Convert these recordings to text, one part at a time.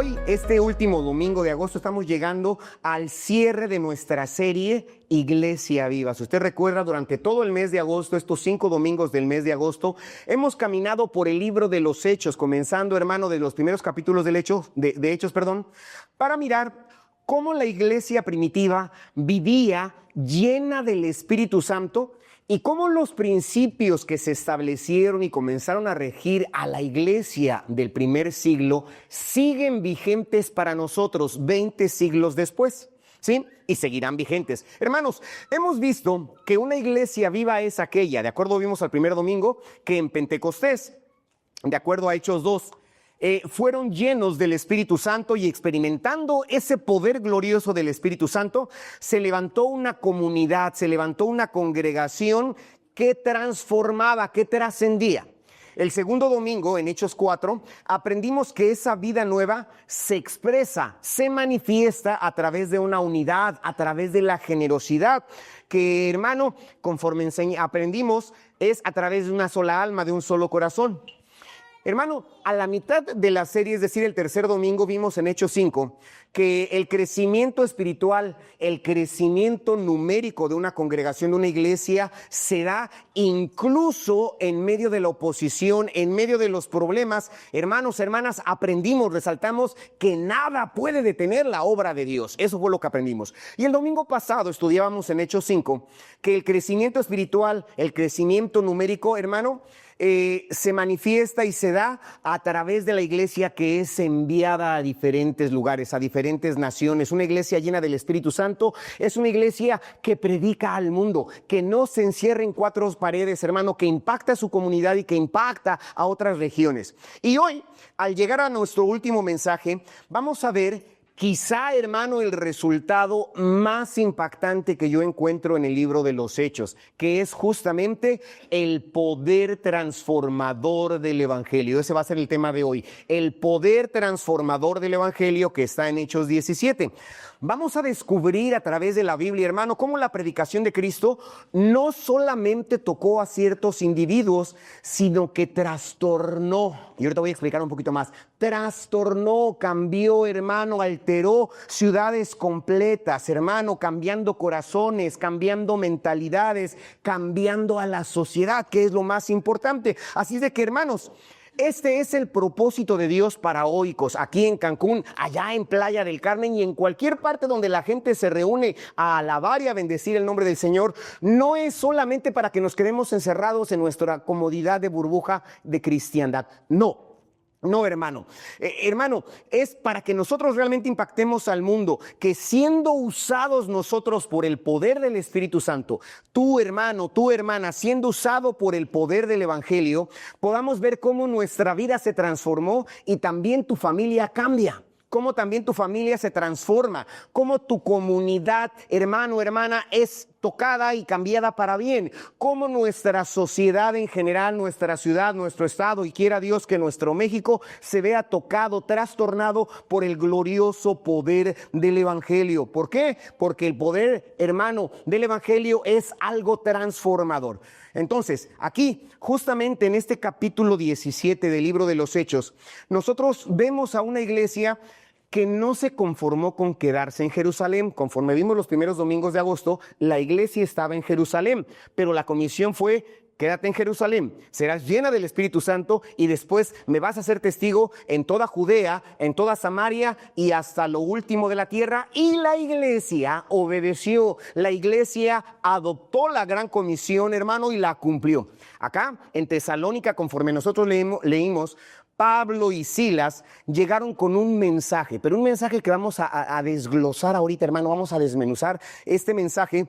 Hoy, este último domingo de agosto, estamos llegando al cierre de nuestra serie Iglesia Viva. Si usted recuerda, durante todo el mes de agosto, estos 5 domingos del mes de agosto, hemos caminado por el libro de los Hechos, comenzando, hermano, de los primeros capítulos de Hechos, para mirar cómo la iglesia primitiva vivía llena del Espíritu Santo y cómo los principios que se establecieron y comenzaron a regir a la iglesia del primer siglo siguen vigentes para nosotros 20 siglos después, ¿sí? Y seguirán vigentes. Hermanos, hemos visto que una iglesia viva es aquella, de acuerdo vimos al primer domingo, que en Pentecostés, de acuerdo a Hechos 2, fueron llenos del Espíritu Santo y experimentando ese poder glorioso del Espíritu Santo, se levantó una comunidad, se levantó una congregación que transformaba, que trascendía. El segundo domingo, en Hechos 4, aprendimos que esa vida nueva se expresa, se manifiesta a través de una unidad, a través de la generosidad, que, hermano, conforme aprendimos, es a través de una sola alma, de un solo corazón. Hermano, a la mitad de la serie, es decir, el tercer domingo, vimos en Hechos 5 que el crecimiento espiritual, el crecimiento numérico de una congregación, de una iglesia, se da incluso en medio de la oposición, en medio de los problemas. Hermanos, hermanas, aprendimos, resaltamos que nada puede detener la obra de Dios. Eso fue lo que aprendimos. Y el domingo pasado estudiábamos en Hechos 5 que el crecimiento espiritual, el crecimiento numérico, hermano, se manifiesta y se da a través de la iglesia que es enviada a diferentes lugares, a diferentes naciones. Una iglesia llena del Espíritu Santo es una iglesia que predica al mundo, que no se encierra en 4 paredes, hermano, que impacta a su comunidad y que impacta a otras regiones. Y hoy, al llegar a nuestro último mensaje, vamos a ver quizá, hermano, el resultado más impactante que yo encuentro en el libro de los Hechos, que es justamente el poder transformador del Evangelio. Ese va a ser el tema de hoy, el poder transformador del Evangelio que está en Hechos 17. Vamos a descubrir a través de la Biblia, hermano, cómo la predicación de Cristo no solamente tocó a ciertos individuos, sino que trastornó, y ahorita voy a explicar un poquito más, trastornó, cambió, hermano, alteró ciudades completas, hermano, cambiando corazones, cambiando mentalidades, cambiando a la sociedad, que es lo más importante. Así es de que, hermanos, este es el propósito de Dios para Oikos, aquí en Cancún, allá en Playa del Carmen y en cualquier parte donde la gente se reúne a alabar y a bendecir el nombre del Señor. No es solamente para que nos quedemos encerrados en nuestra comodidad de burbuja de cristiandad, no. No, hermano. Hermano, es para que nosotros realmente impactemos al mundo, que siendo usados nosotros por el poder del Espíritu Santo, tú, hermano, tu hermana, siendo usado por el poder del Evangelio, podamos ver cómo nuestra vida se transformó y también tu familia cambia. Cómo también tu familia se transforma, cómo tu comunidad, hermano, hermana, es tocada y cambiada para bien, cómo nuestra sociedad en general, nuestra ciudad, nuestro estado, y quiera Dios que nuestro México se vea tocado, trastornado por el glorioso poder del Evangelio. ¿Por qué? Porque el poder, hermano, del Evangelio es algo transformador. Entonces, aquí, justamente en este capítulo 17 del libro de los Hechos, nosotros vemos a una iglesia que no se conformó con quedarse en Jerusalén. Conforme vimos los primeros domingos de agosto, la iglesia estaba en Jerusalén, pero la comisión fue: quédate en Jerusalén, serás llena del Espíritu Santo y después me vas a ser testigo en toda Judea, en toda Samaria y hasta lo último de la tierra. Y la iglesia obedeció, la iglesia adoptó la gran comisión, hermano, y la cumplió. Acá en Tesalónica, conforme nosotros leímos, Pablo y Silas llegaron con un mensaje, pero un mensaje que vamos a desglosar ahorita, hermano, vamos a desmenuzar este mensaje,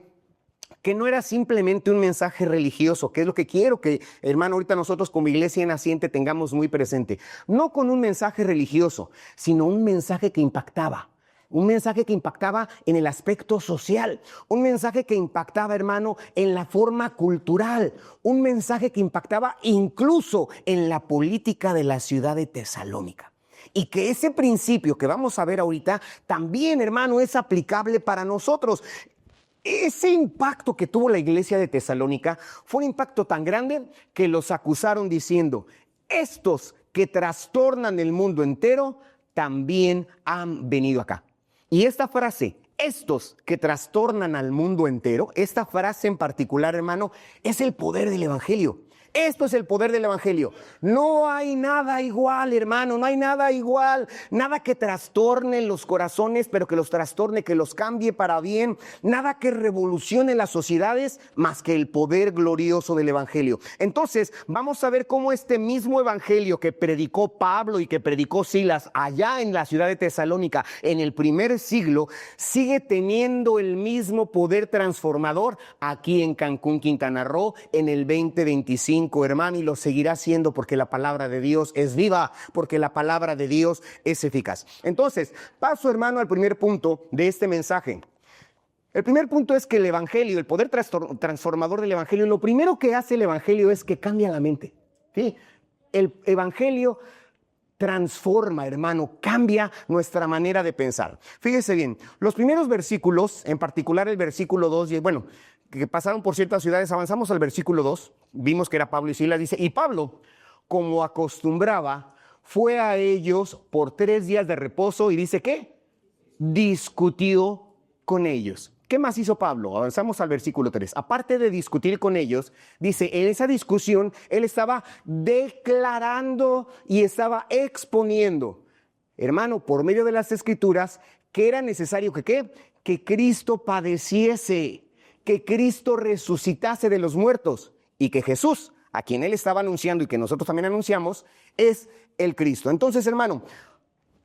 que no era simplemente un mensaje religioso, que es lo que quiero que, hermano, ahorita nosotros como iglesia naciente tengamos muy presente. No con un mensaje religioso, sino un mensaje que impactaba. Un mensaje que impactaba en el aspecto social, un mensaje que impactaba, hermano, en la forma cultural, un mensaje que impactaba incluso en la política de la ciudad de Tesalónica. Y que ese principio que vamos a ver ahorita también, hermano, es aplicable para nosotros. Ese impacto que tuvo la iglesia de Tesalónica fue un impacto tan grande que los acusaron diciendo: estos que trastornan el mundo entero también han venido acá. Y esta frase, estos que trastornan al mundo entero, esta frase en particular, hermano, es el poder del evangelio. Esto es el poder del evangelio. No hay nada igual, hermano, no hay nada igual. Nada que trastorne los corazones, pero que los trastorne, que los cambie para bien. Nada que revolucione las sociedades más que el poder glorioso del evangelio. Entonces, vamos a ver cómo este mismo evangelio que predicó Pablo y que predicó Silas allá en la ciudad de Tesalónica en el primer siglo, sigue teniendo el mismo poder transformador aquí en Cancún, Quintana Roo, en el 2025. Hermano, y lo seguirá haciendo porque la palabra de Dios es viva, porque la palabra de Dios es eficaz. Entonces, paso, hermano, al primer punto de este mensaje. El primer punto es que el evangelio, el poder transformador del evangelio, lo primero que hace el evangelio es que cambia la mente. ¿Sí? El evangelio transforma, hermano, cambia nuestra manera de pensar. Fíjese bien, los primeros versículos, en particular el versículo 2, y bueno, que pasaron por ciertas ciudades, avanzamos al versículo 2, vimos que era Pablo y Silas, dice, y Pablo, como acostumbraba, fue a ellos por 3 días de reposo y dice, ¿qué? Discutió con ellos. ¿Qué más hizo Pablo? Avanzamos al versículo 3. Aparte de discutir con ellos, dice, en esa discusión, él estaba declarando y estaba exponiendo, hermano, por medio de las escrituras, que era necesario que ¿qué? Que Cristo padeciese, que Cristo resucitase de los muertos y que Jesús, a quien él estaba anunciando y que nosotros también anunciamos, es el Cristo. Entonces, hermano,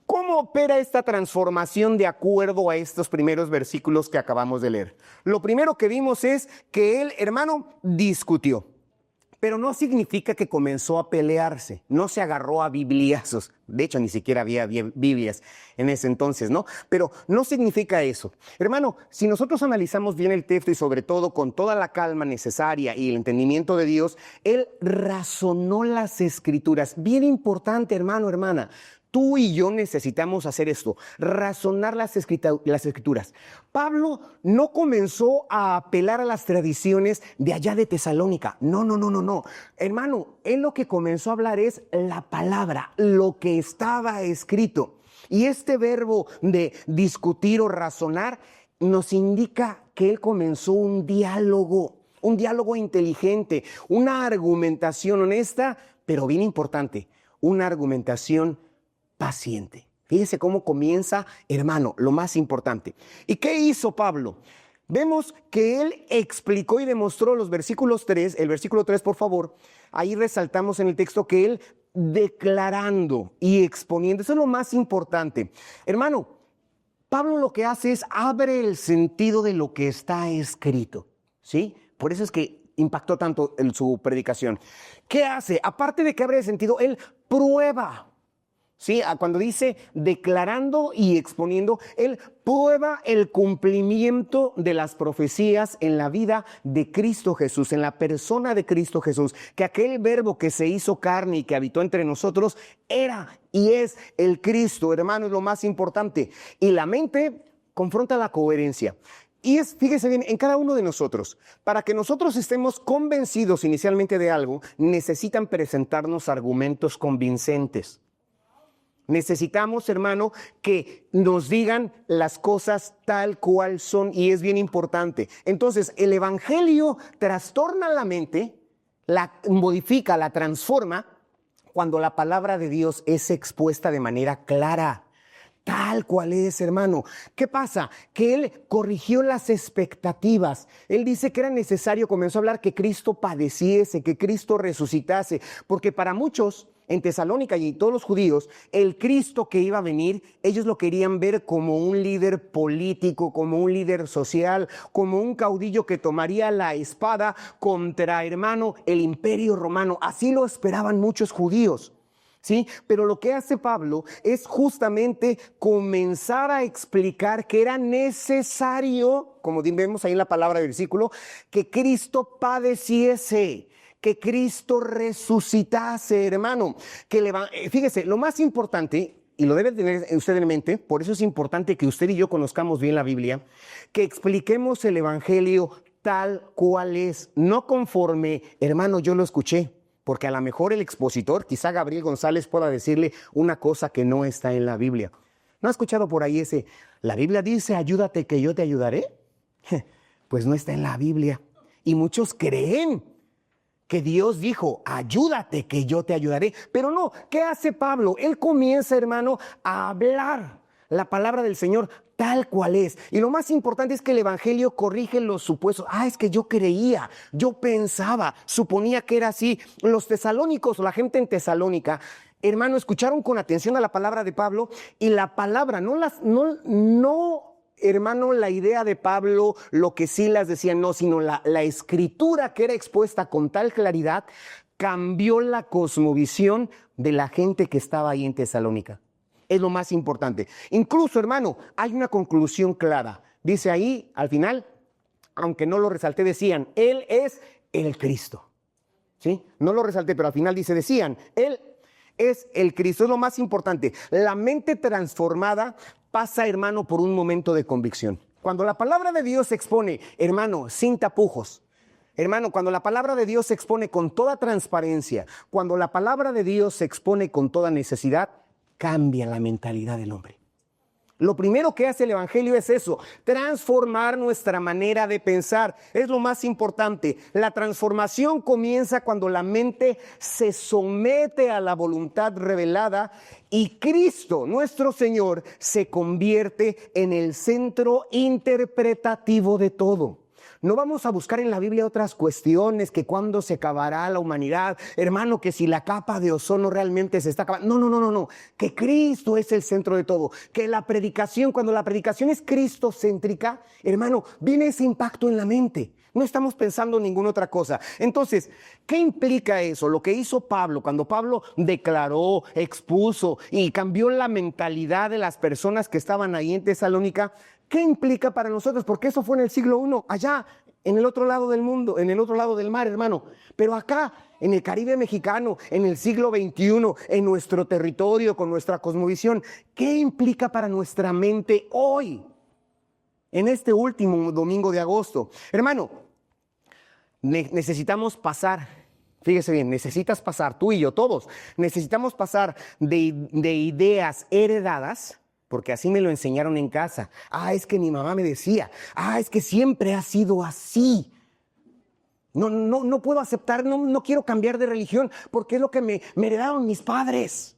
¿cómo opera esta transformación de acuerdo a estos primeros versículos que acabamos de leer? Lo primero que vimos es que él, hermano, discutió. Pero no significa que comenzó a pelearse, no se agarró a bibliazos. De hecho, ni siquiera había Biblias en ese entonces, ¿no? Pero no significa eso. Hermano, si nosotros analizamos bien el texto y sobre todo con toda la calma necesaria y el entendimiento de Dios, él razonó las escrituras. Bien importante, hermano, hermana. Tú y yo necesitamos hacer esto, razonar las escrituras. Pablo no comenzó a apelar a las tradiciones de allá de Tesalónica. No. Hermano, él lo que comenzó a hablar es la palabra, lo que estaba escrito. Y este verbo de discutir o razonar nos indica que él comenzó un diálogo inteligente, una argumentación honesta, pero bien importante, una argumentación paciente. Fíjese cómo comienza, hermano, lo más importante. ¿Y qué hizo Pablo? Vemos que él explicó y demostró el versículo 3, por favor, ahí resaltamos en el texto que él declarando y exponiendo, eso es lo más importante. Hermano, Pablo lo que hace es abre el sentido de lo que está escrito, ¿sí? Por eso es que impactó tanto en su predicación. ¿Qué hace? Aparte de que abre el sentido, él prueba. Sí, cuando dice declarando y exponiendo, él prueba el cumplimiento de las profecías en la vida de Cristo Jesús, en la persona de Cristo Jesús, que aquel verbo que se hizo carne y que habitó entre nosotros era y es el Cristo, hermano, es lo más importante. Y la mente confronta la coherencia. Y fíjese bien, en cada uno de nosotros, para que nosotros estemos convencidos inicialmente de algo, necesitan presentarnos argumentos convincentes. Necesitamos, hermano, que nos digan las cosas tal cual son y es bien importante. Entonces, el evangelio trastorna la mente, la modifica, la transforma cuando la palabra de Dios es expuesta de manera clara. Tal cual es, hermano. ¿Qué pasa? Que él corrigió las expectativas. Él dice que era necesario, comenzó a hablar que Cristo padeciese, que Cristo resucitase, porque para muchos en Tesalónica y todos los judíos, el Cristo que iba a venir, ellos lo querían ver como un líder político, como un líder social, como un caudillo que tomaría la espada contra, hermano, el imperio romano. Así lo esperaban muchos judíos. ¿Sí? Pero lo que hace Pablo es justamente comenzar a explicar que era necesario, como vemos ahí en la palabra del versículo, que Cristo padeciese, que Cristo resucitase, hermano. Fíjese, lo más importante, y lo debe tener usted en mente, por eso es importante que usted y yo conozcamos bien la Biblia, que expliquemos el evangelio tal cual es, no conforme, hermano, yo lo escuché. porque a lo mejor el expositor, quizá Gabriel González, pueda decirle una cosa que no está en la Biblia. ¿No ha escuchado por ahí ese, la Biblia dice, ayúdate que yo te ayudaré? Pues no está en la Biblia. Y muchos creen que Dios dijo, ayúdate que yo te ayudaré. Pero no, ¿qué hace Pablo? Él comienza, hermano, a hablar la palabra del Señor tal cual es. Y lo más importante es que el Evangelio corrige los supuestos. Es que yo creía, yo pensaba, suponía que era así. Los tesalónicos, la gente en Tesalónica, hermano, escucharon con atención a la palabra de Pablo, y la palabra, hermano, la idea de Pablo, lo que Silas decía, no, sino la escritura que era expuesta con tal claridad, cambió la cosmovisión de la gente que estaba ahí en Tesalónica. Es lo más importante. Incluso, hermano, hay una conclusión clara. Dice ahí, al final, aunque no lo resalté, decían, Él es el Cristo. ¿Sí? No lo resalté, pero al final decían, Él es el Cristo. Es lo más importante. La mente transformada pasa, hermano, por un momento de convicción. Cuando la palabra de Dios se expone, hermano, sin tapujos. Hermano, cuando la palabra de Dios se expone con toda transparencia, cuando la palabra de Dios se expone con toda necesidad, cambia la mentalidad del hombre. Lo primero que hace el Evangelio es eso, transformar nuestra manera de pensar. Es lo más importante. La transformación comienza cuando la mente se somete a la voluntad revelada y Cristo, nuestro Señor, se convierte en el centro interpretativo de todo. No vamos a buscar en la Biblia otras cuestiones, que cuándo se acabará la humanidad, hermano, que si la capa de ozono realmente se está acabando. No, que Cristo es el centro de todo, que la predicación, cuando la predicación es cristocéntrica, hermano, viene ese impacto en la mente. No estamos pensando en ninguna otra cosa. Entonces, ¿qué implica eso? Lo que hizo Pablo, cuando Pablo declaró, expuso y cambió la mentalidad de las personas que estaban ahí en Tesalónica, ¿qué implica para nosotros? Porque eso fue en el siglo I, allá, en el otro lado del mundo, en el otro lado del mar, hermano. Pero acá, en el Caribe mexicano, en el siglo XXI, en nuestro territorio, con nuestra cosmovisión, ¿qué implica para nuestra mente hoy? En este último domingo de agosto. Hermano, necesitamos pasar, fíjese bien, necesitas pasar, tú y yo, todos, necesitamos pasar de ideas heredadas, porque así me lo enseñaron en casa. Es que mi mamá me decía, es que siempre ha sido así. No puedo aceptar, no quiero cambiar de religión, porque es lo que me heredaron mis padres.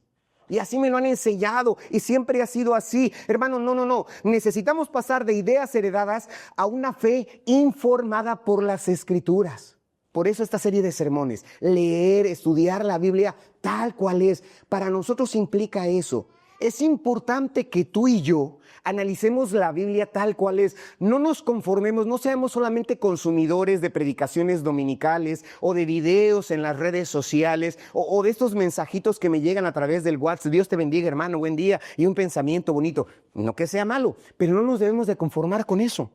Y así me lo han enseñado y siempre ha sido así. Hermano, no. Necesitamos pasar de ideas heredadas a una fe informada por las Escrituras. Por eso esta serie de sermones, leer, estudiar la Biblia tal cual es, para nosotros implica eso. Es importante que tú y yo analicemos la Biblia tal cual es. No nos conformemos, no seamos solamente consumidores de predicaciones dominicales o de videos en las redes sociales o de estos mensajitos que me llegan a través del WhatsApp. Dios te bendiga, hermano, buen día, y un pensamiento bonito. No que sea malo, pero no nos debemos de conformar con eso.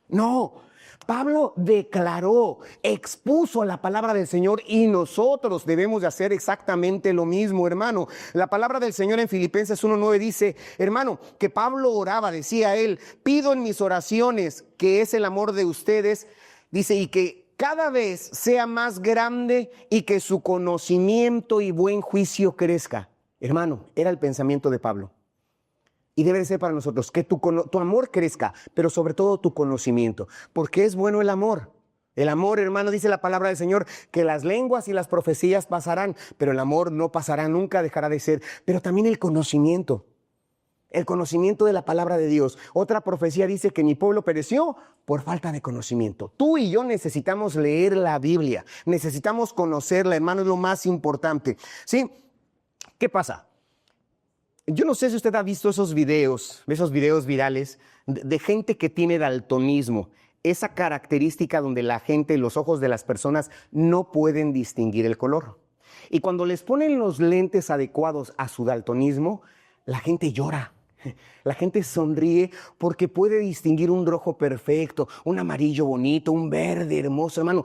No. Pablo declaró, expuso la palabra del Señor y nosotros debemos de hacer exactamente lo mismo, hermano. La palabra del Señor en Filipenses 1:9 dice, hermano, que Pablo oraba, decía él, pido en mis oraciones, que es el amor de ustedes, dice, y que cada vez sea más grande y que su conocimiento y buen juicio crezca. Hermano, era el pensamiento de Pablo. Y debe de ser para nosotros que tu amor crezca, pero sobre todo tu conocimiento. Porque es bueno el amor. El amor, hermano, dice la palabra del Señor, que las lenguas y las profecías pasarán, pero el amor no pasará, nunca dejará de ser. Pero también el conocimiento de la palabra de Dios. Otra profecía dice que mi pueblo pereció por falta de conocimiento. Tú y yo necesitamos leer la Biblia, necesitamos conocerla, hermano, es lo más importante. ¿Sí? ¿Qué pasa? Yo no sé si usted ha visto esos videos virales de gente que tiene daltonismo, esa característica donde la gente, los ojos de las personas no pueden distinguir el color. Y cuando les ponen los lentes adecuados a su daltonismo, la gente llora, la gente sonríe porque puede distinguir un rojo perfecto, un amarillo bonito, un verde hermoso, hermano,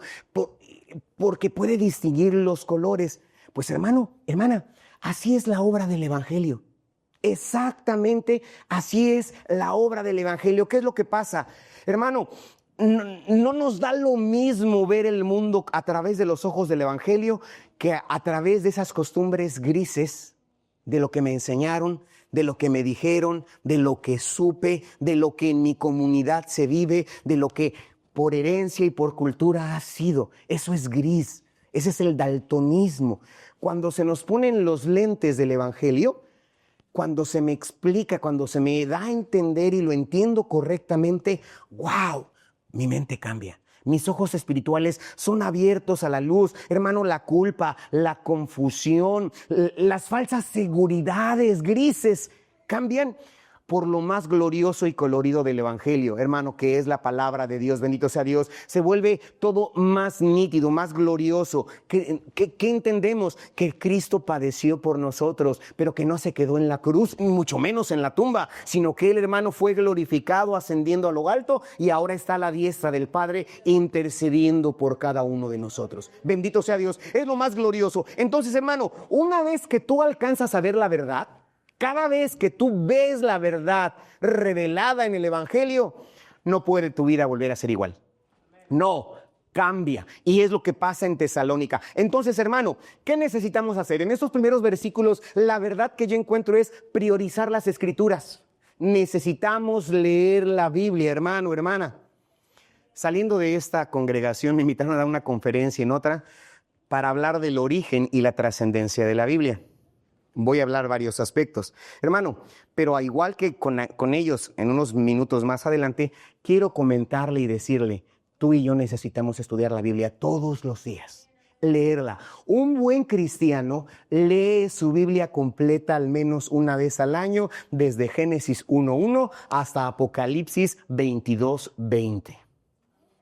porque puede distinguir los colores. Pues hermano, hermana, así es la obra del Evangelio. Exactamente así es la obra del Evangelio. ¿Qué es lo que pasa? Hermano, no nos da lo mismo ver el mundo a través de los ojos del Evangelio que a través de esas costumbres grises de lo que me enseñaron, de lo que me dijeron, de lo que supe, de lo que en mi comunidad se vive, de lo que por herencia y por cultura ha sido. Eso es gris, ese es el daltonismo. Cuando se nos ponen los lentes del Evangelio, cuando se me explica, cuando se me da a entender y lo entiendo correctamente, ¡wow! Mi mente cambia. Mis ojos espirituales son abiertos a la luz. Hermano, la culpa, la confusión, las falsas seguridades grises cambian por lo más glorioso y colorido del Evangelio, hermano, que es la palabra de Dios. Bendito sea Dios. Se vuelve todo más nítido, más glorioso. ¿Qué entendemos? Que Cristo padeció por nosotros, pero que no se quedó en la cruz, ni mucho menos en la tumba, sino que el hermano fue glorificado, ascendiendo a lo alto, y ahora está a la diestra del Padre, intercediendo por cada uno de nosotros. Bendito sea Dios. Es lo más glorioso. Entonces, hermano, una vez que tú alcanzas a ver la verdad, cada vez que tú ves la verdad revelada en el Evangelio, no puede tu vida volver a ser igual. No, cambia. Y es lo que pasa en Tesalónica. Entonces, hermano, ¿qué necesitamos hacer? En estos primeros versículos, la verdad que yo encuentro es priorizar las Escrituras. Necesitamos leer la Biblia, hermano, hermana. Saliendo de esta congregación, me invitaron a dar una conferencia en otra para hablar del origen y la trascendencia de la Biblia. Voy a hablar varios aspectos, hermano, pero al igual que con ellos en unos minutos más adelante, quiero comentarle y decirle, tú y yo necesitamos estudiar la Biblia todos los días, leerla. Un buen cristiano lee su Biblia completa al menos una vez al año, desde Génesis 1:1 hasta Apocalipsis 22:20.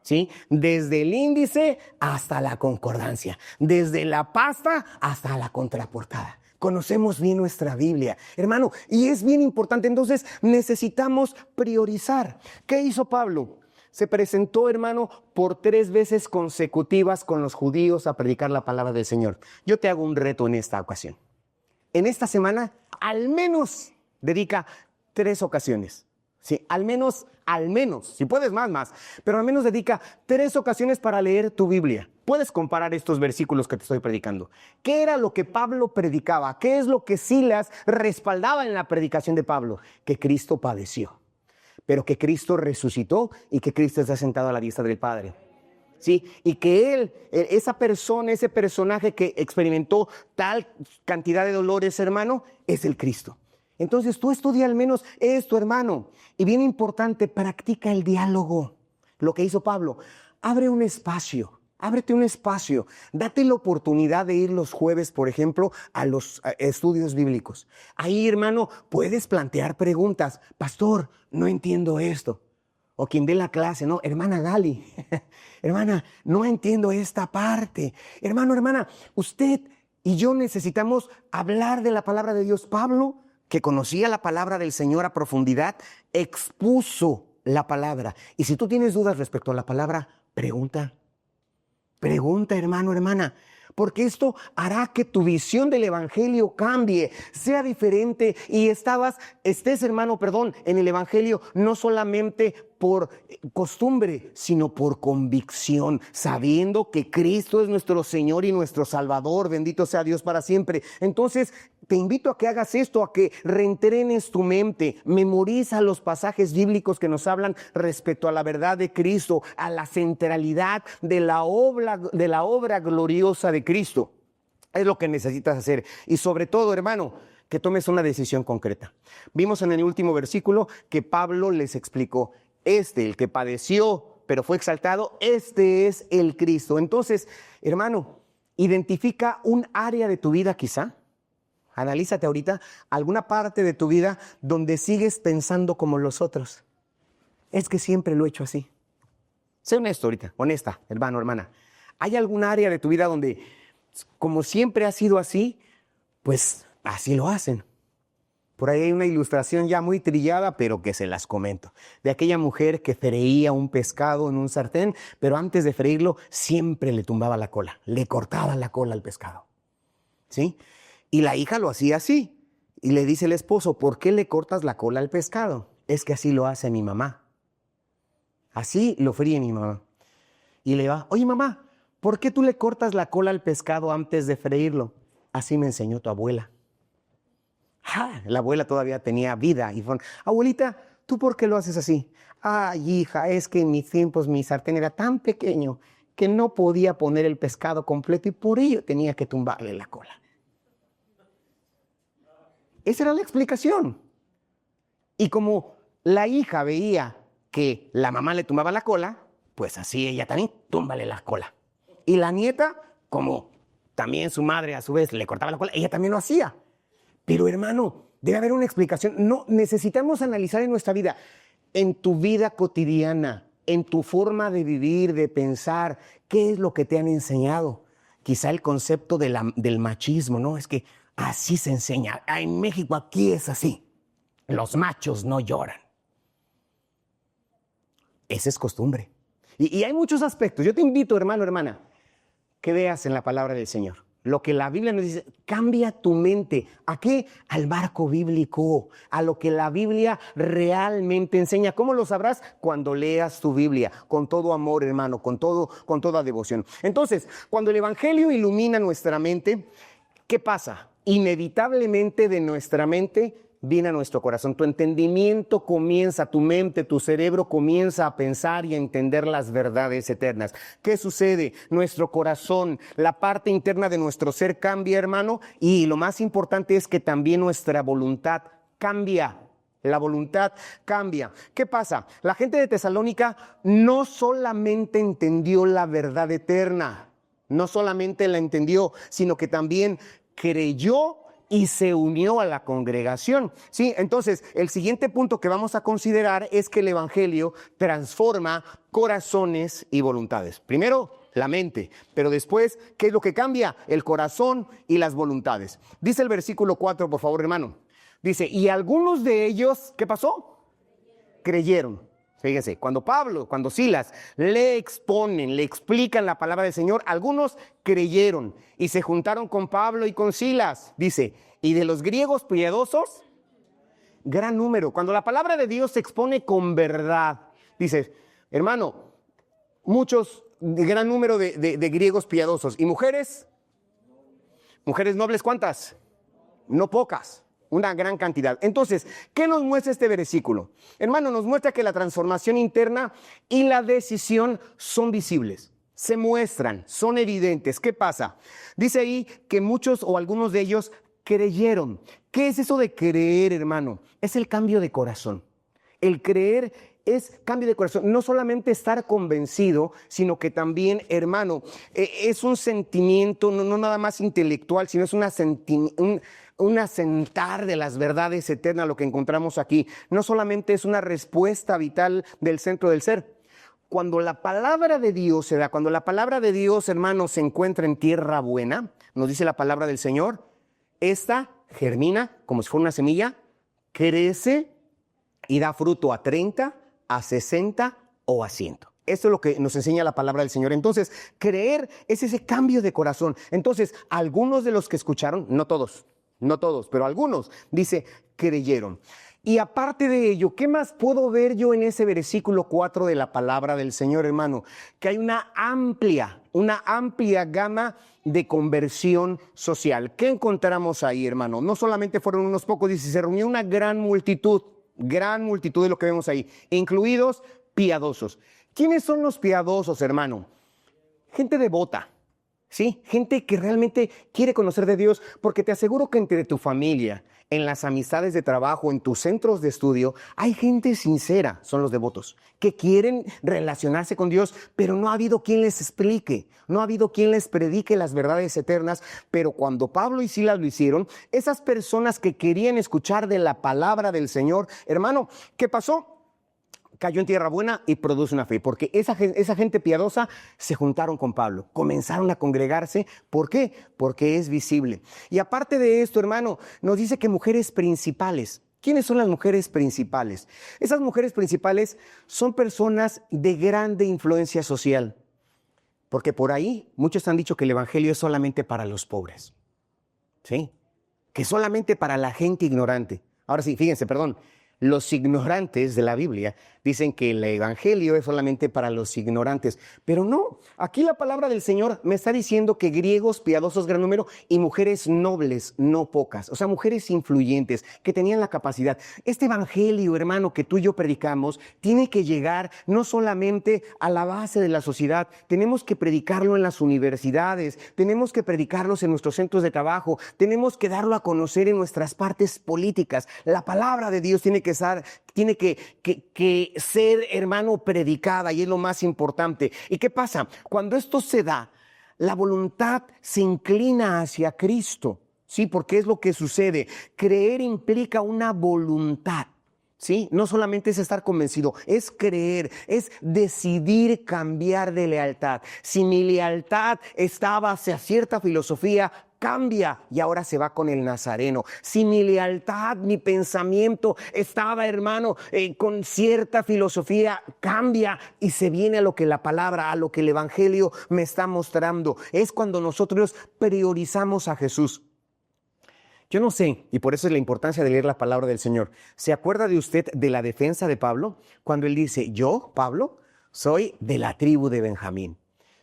¿Sí? Desde el índice hasta la concordancia, desde la pasta hasta la contraportada. Conocemos bien nuestra Biblia, hermano, y es bien importante. Entonces necesitamos priorizar. ¿Qué hizo Pablo? Se presentó, hermano, por 3 veces consecutivas con los judíos a predicar la palabra del Señor. Yo te hago un reto en esta ocasión. En esta semana, al menos dedica 3 ocasiones. Sí, al menos, si puedes más, pero al menos dedica 3 ocasiones para leer tu Biblia. Puedes comparar estos versículos que te estoy predicando. ¿Qué era lo que Pablo predicaba? ¿Qué es lo que Silas respaldaba en la predicación de Pablo? Que Cristo padeció, pero que Cristo resucitó y que Cristo está sentado a la diestra del Padre. Sí, y que él, esa persona, ese personaje que experimentó tal cantidad de dolores, hermano, es el Cristo. Entonces tú estudia al menos esto, hermano. Y bien importante, practica el diálogo. Lo que hizo Pablo, ábrete un espacio. Date la oportunidad de ir los jueves, por ejemplo, a los estudios bíblicos. Ahí, hermano, puedes plantear preguntas. Pastor, no entiendo esto. O quien dé la clase, ¿no? Hermana Gali, hermana, no entiendo esta parte. Hermano, hermana, usted y yo necesitamos hablar de la palabra de Dios. Pablo, que conocía la palabra del Señor a profundidad, expuso la palabra. Y si tú tienes dudas respecto a la palabra, pregunta, hermano, hermana, porque esto hará que tu visión del Evangelio cambie, sea diferente y estés, hermano, en el Evangelio no solamente por costumbre, sino por convicción, sabiendo que Cristo es nuestro Señor y nuestro Salvador. Bendito sea Dios para siempre. Entonces, te invito a que hagas esto, a que reentrenes tu mente, memoriza los pasajes bíblicos que nos hablan respecto a la verdad de Cristo, a la centralidad de la obra gloriosa de Cristo. Es lo que necesitas hacer. Y sobre todo, hermano, que tomes una decisión concreta. Vimos en el último versículo que Pablo les explicó, el que padeció, pero fue exaltado, este es el Cristo. Entonces, hermano, identifica un área de tu vida quizá. Analízate ahorita alguna parte de tu vida donde sigues pensando como los otros. Es que siempre lo he hecho así. Sé honesto ahorita, honesta, hermano, hermana. ¿Hay algún área de tu vida donde, como siempre ha sido así, pues así lo hacen? Por ahí hay una ilustración ya muy trillada, pero que se las comento. De aquella mujer que freía un pescado en un sartén, pero antes de freírlo siempre le tumbaba la cola, le cortaba la cola al pescado. ¿Sí? Y la hija lo hacía así. Y le dice el esposo, ¿por qué le cortas la cola al pescado? Es que así lo hace mi mamá. Así lo fríe mi mamá. Y le va, oye mamá, ¿por qué tú le cortas la cola al pescado antes de freírlo? Así me enseñó tu abuela. La abuela todavía tenía vida. Y fue, abuelita, ¿tú por qué lo haces así? Ay, hija, es que en mis tiempos mi sartén era tan pequeño que no podía poner el pescado completo y por ello tenía que tumbarle la cola. Esa era la explicación. Y como la hija veía que la mamá le tumbaba la cola, pues así ella también, túmbale la cola. Y la nieta, como también su madre a su vez le cortaba la cola, ella también lo hacía. Pero hermano, debe haber una explicación. No, necesitamos analizar en nuestra vida, en tu vida cotidiana, en tu forma de vivir, de pensar, ¿qué es lo que te han enseñado? Quizá el concepto del machismo, ¿no? Es que así se enseña. En México aquí es así. Los machos no lloran. Esa es costumbre. Y hay muchos aspectos. Yo te invito, hermano, hermana, que veas en la palabra del Señor. Lo que la Biblia nos dice, cambia tu mente. ¿A qué? Al marco bíblico, a lo que la Biblia realmente enseña. ¿Cómo lo sabrás? Cuando leas tu Biblia, con todo amor, hermano, con toda devoción. Entonces, cuando el Evangelio ilumina nuestra mente, ¿qué pasa? Inevitablemente de nuestra mente viene a nuestro corazón. Tu entendimiento comienza, tu mente, tu cerebro comienza a pensar y a entender las verdades eternas. ¿Qué sucede? Nuestro corazón, la parte interna de nuestro ser cambia, hermano, y lo más importante es que también nuestra voluntad cambia. La voluntad cambia. ¿Qué pasa? La gente de Tesalónica no solamente entendió la verdad eterna, no solamente la entendió, sino que también creyó y se unió a la congregación. Sí, entonces el siguiente punto que vamos a considerar es que el Evangelio transforma corazones y voluntades. Primero, la mente, pero después, ¿qué es lo que cambia? El corazón y las voluntades. Dice el versículo 4, por favor, hermano. Dice, y algunos de ellos, ¿qué pasó? Creyeron. Fíjense, cuando Silas le exponen, le explican la palabra del Señor, algunos creyeron y se juntaron con Pablo y con Silas. Dice, y de los griegos piadosos, gran número. Cuando la palabra de Dios se expone con verdad, dice, hermano, gran número de griegos piadosos. ¿Y mujeres? ¿Mujeres nobles cuántas? No pocas. Una gran cantidad. Entonces, ¿qué nos muestra este versículo? Hermano, nos muestra que la transformación interna y la decisión son visibles, se muestran, son evidentes. ¿Qué pasa? Dice ahí que muchos o algunos de ellos creyeron. ¿Qué es eso de creer, hermano? Es el cambio de corazón. El creer es cambio de corazón, no solamente estar convencido, sino que también, hermano, es un sentimiento, no nada más intelectual, sino es un asentar de las verdades eternas, lo que encontramos aquí. No solamente es una respuesta vital del centro del ser. Cuando la palabra de Dios se da, cuando la palabra de Dios, hermano, se encuentra en tierra buena, nos dice la palabra del Señor, esta germina como si fuera una semilla, crece y da fruto a 30, a 60 o a 100. Esto es lo que nos enseña la palabra del Señor. Entonces, creer es ese cambio de corazón. Entonces, algunos de los que escucharon, no todos, pero algunos, dice, creyeron. Y aparte de ello, ¿qué más puedo ver yo en ese versículo 4 de la palabra del Señor, hermano? Que hay una amplia gama de conversión social. ¿Qué encontramos ahí, hermano? No solamente fueron unos pocos, dice, se reunió una gran multitud de lo que vemos ahí, incluidos piadosos. ¿Quiénes son los piadosos, hermano? Gente devota. Sí, gente que realmente quiere conocer de Dios, porque te aseguro que entre tu familia, en las amistades de trabajo, en tus centros de estudio, hay gente sincera, son los devotos, que quieren relacionarse con Dios, pero no ha habido quien les explique, no ha habido quien les predique las verdades eternas. Pero cuando Pablo y Silas lo hicieron, esas personas que querían escuchar de la palabra del Señor, hermano, ¿qué pasó? Cayó en tierra buena y produce una fe, porque esa gente piadosa se juntaron con Pablo, comenzaron a congregarse. ¿Por qué? Porque es visible. Y aparte de esto, hermano, nos dice que mujeres principales. ¿Quiénes son las mujeres principales? Esas mujeres principales son personas de grande influencia social, porque por ahí muchos han dicho que el evangelio es solamente para los pobres, ¿sí? Que solamente para la gente ignorante. Ahora sí, fíjense, perdón. Los ignorantes de la Biblia Dicen que el evangelio es solamente para los ignorantes, pero no. Aquí la palabra del Señor me está diciendo que griegos piadosos gran número y mujeres nobles, no pocas, o sea, mujeres influyentes que tenían la capacidad. Este evangelio, hermano, que tú y yo predicamos, tiene que llegar no solamente a la base de la sociedad, tenemos que predicarlo en las universidades, tenemos que predicarlos en nuestros centros de trabajo, tenemos que darlo a conocer en nuestras partes políticas. La palabra de Dios tiene que ser, hermano, predicada, y es lo más importante. ¿Y qué pasa? Cuando esto se da, la voluntad se inclina hacia Cristo, ¿sí? Porque es lo que sucede. Creer implica una voluntad, ¿sí? No solamente es estar convencido, es creer, es decidir cambiar de lealtad. Si mi lealtad estaba hacia cierta filosofía, cambia y ahora se va con el nazareno. Si mi lealtad, mi pensamiento estaba, hermano, con cierta filosofía, cambia y se viene a lo que la palabra, a lo que el evangelio me está mostrando. Es cuando nosotros priorizamos a Jesús. Yo no sé, y por eso es la importancia de leer la palabra del Señor. ¿Se acuerda de usted de la defensa de Pablo? Cuando él dice, yo, Pablo, soy de la tribu de Benjamín.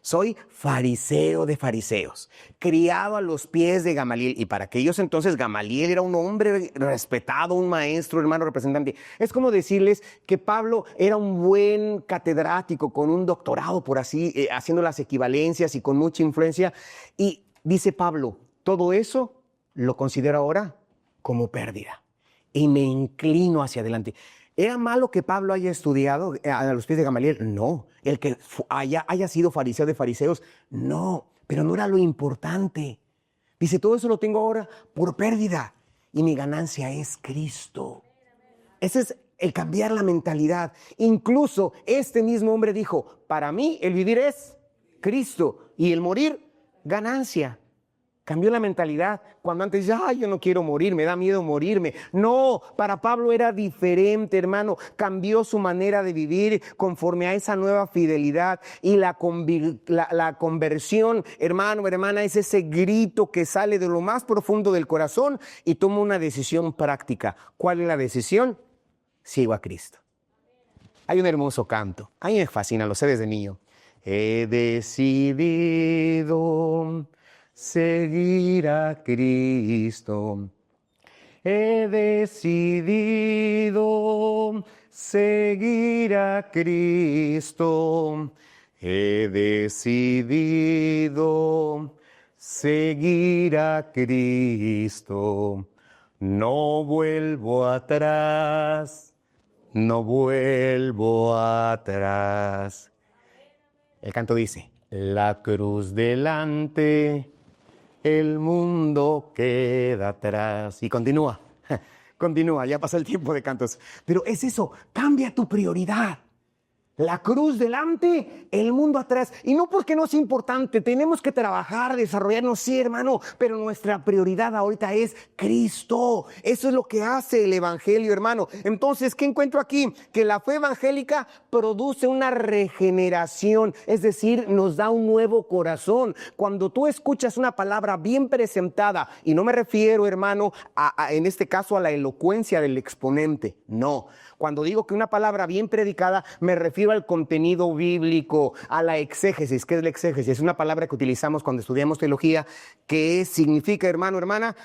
Soy fariseo de fariseos, criado a los pies de Gamaliel. Y para aquellos entonces Gamaliel era un hombre respetado, un maestro, hermano, representante. Es como decirles que Pablo era un buen catedrático con un doctorado, por así, haciendo las equivalencias y con mucha influencia. Y dice Pablo, todo eso lo considero ahora como pérdida y me inclino hacia adelante. ¿Era malo que Pablo haya estudiado a los pies de Gamaliel? No. ¿El que haya sido fariseo de fariseos? No. Pero no era lo importante. Dice, todo eso lo tengo ahora por pérdida y mi ganancia es Cristo. Ese es el cambiar la mentalidad. Incluso este mismo hombre dijo, para mí el vivir es Cristo y el morir ganancia. Cambió la mentalidad. Cuando antes decía, yo no quiero morir, me da miedo morirme. No, para Pablo era diferente, hermano. Cambió su manera de vivir conforme a esa nueva fidelidad. Y la conversión, hermano, hermana, es ese grito que sale de lo más profundo del corazón y toma una decisión práctica. ¿Cuál es la decisión? Sigo a Cristo. Hay un hermoso canto. A mí me fascina, lo sé desde niño. He decidido seguir a Cristo. He decidido seguir a Cristo. He decidido seguir a Cristo. No vuelvo atrás, no vuelvo atrás. El canto dice, la cruz delante, el mundo queda atrás. Y continúa, ya pasa el tiempo de cantos. Pero es eso, cambia tu prioridad. La cruz delante, el mundo atrás. Y no porque no es importante, tenemos que trabajar, desarrollarnos, sí, hermano, pero nuestra prioridad ahorita es Cristo. Eso es lo que hace el evangelio, hermano. Entonces, ¿qué encuentro aquí? Que la fe evangélica produce una regeneración, es decir, nos da un nuevo corazón. Cuando tú escuchas una palabra bien presentada, y no me refiero, hermano, en este caso a la elocuencia del exponente, no. Cuando digo que una palabra bien predicada, me refiero al contenido bíblico, a la exégesis. ¿Qué es la exégesis? Es una palabra que utilizamos cuando estudiamos teología, que significa, hermano, hermana,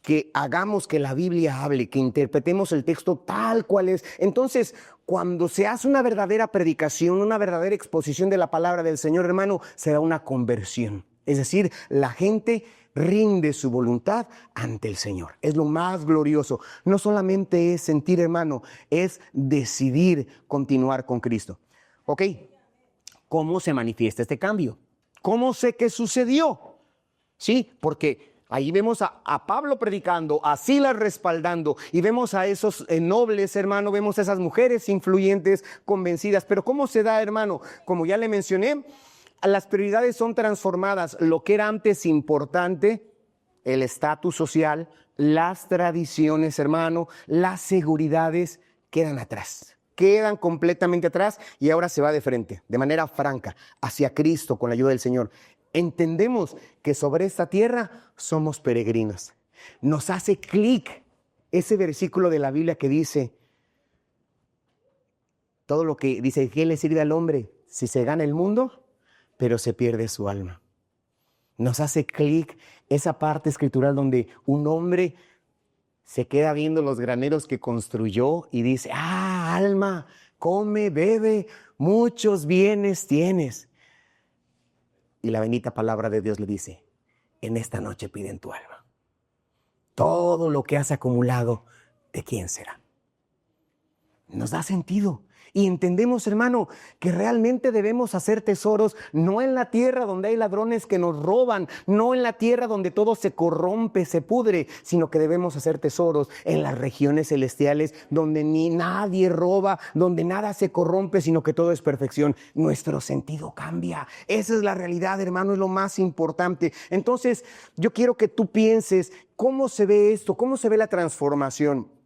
que hagamos que la Biblia hable, que interpretemos el texto tal cual es. Entonces, cuando se hace una verdadera predicación, una verdadera exposición de la palabra del Señor, hermano, se da una conversión. Es decir, la gente rinde su voluntad ante el Señor. Es lo más glorioso. No solamente es sentir, hermano, es decidir continuar con Cristo. ¿Ok? ¿Cómo se manifiesta este cambio? ¿Cómo sé que sucedió? Sí, porque ahí vemos a Pablo predicando, a Silas respaldando, y vemos a esos nobles, hermano, vemos a esas mujeres influyentes, convencidas. Pero ¿cómo se da, hermano? Como ya le mencioné, las prioridades son transformadas. Lo que era antes importante, el estatus social, las tradiciones, hermano, las seguridades, quedan atrás. Quedan completamente atrás y ahora se va de frente, de manera franca, hacia Cristo con la ayuda del Señor. Entendemos que sobre esta tierra somos peregrinos. Nos hace clic ese versículo de la Biblia que dice, Todo lo que dice, ¿qué le sirve al hombre si se gana el mundo, pero se pierde su alma? Nos hace clic esa parte escritural donde un hombre se queda viendo los graneros que construyó y dice, alma, come, bebe, muchos bienes tienes. Y la bendita palabra de Dios le dice, en esta noche piden tu alma. Todo lo que has acumulado, ¿de quién será? Nos da sentido. Y entendemos, hermano, que realmente debemos hacer tesoros no en la tierra donde hay ladrones que nos roban, no en la tierra donde todo se corrompe, se pudre, sino que debemos hacer tesoros en las regiones celestiales donde ni nadie roba, donde nada se corrompe, sino que todo es perfección. Nuestro sentido cambia. Esa es la realidad, hermano, es lo más importante. Entonces, yo quiero que tú pienses cómo se ve esto, cómo se ve la transformación.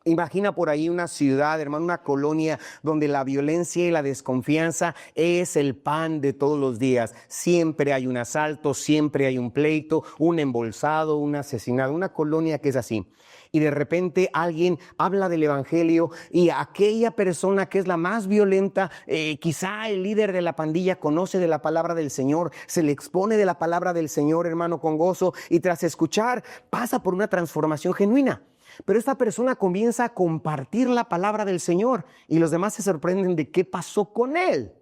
Imagina por ahí una ciudad, hermano, una colonia donde la violencia y la desconfianza es el pan de todos los días. Siempre hay un asalto, siempre hay un pleito, un embolsado, un asesinado, una colonia que es así. Y de repente alguien habla del evangelio y aquella persona que es la más violenta, quizá el líder de la pandilla conoce de la palabra del Señor, se le expone de la palabra del Señor, hermano, con gozo, y tras escuchar pasa por una transformación genuina. Pero esta persona comienza a compartir la palabra del Señor y los demás se sorprenden de qué pasó con él.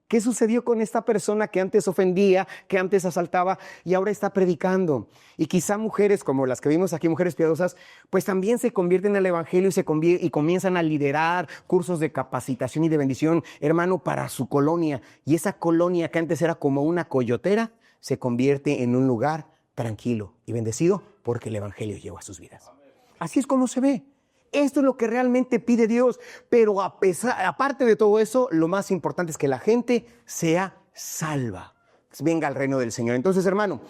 ¿Qué sucedió con esta persona que antes ofendía, que antes asaltaba y ahora está predicando? Y quizá mujeres como las que vimos aquí, mujeres piadosas, pues también se convierten al evangelio y comienzan a liderar cursos de capacitación y de bendición, hermano, para su colonia. Y esa colonia que antes era como una coyotera, se convierte en un lugar tranquilo y bendecido porque el evangelio llegó a sus vidas. Así es como se ve. Esto es lo que realmente pide Dios. Pero aparte de todo eso, lo más importante es que la gente sea salva. Venga al reino del Señor. Entonces, hermano,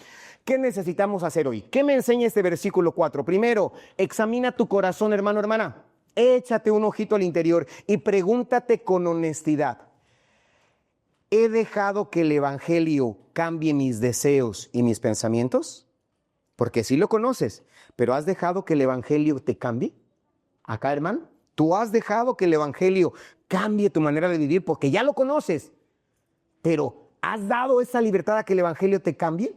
¿qué necesitamos hacer hoy? ¿Qué me enseña este versículo 4? Primero, examina tu corazón, hermano, hermana. Échate un ojito al interior y pregúntate con honestidad. ¿He dejado que el evangelio cambie mis deseos y mis pensamientos? Porque sí lo conoces, pero ¿has dejado que el evangelio te cambie? Acá, hermano, tú has dejado que el evangelio cambie tu manera de vivir porque ya lo conoces, pero ¿has dado esa libertad a que el evangelio te cambie?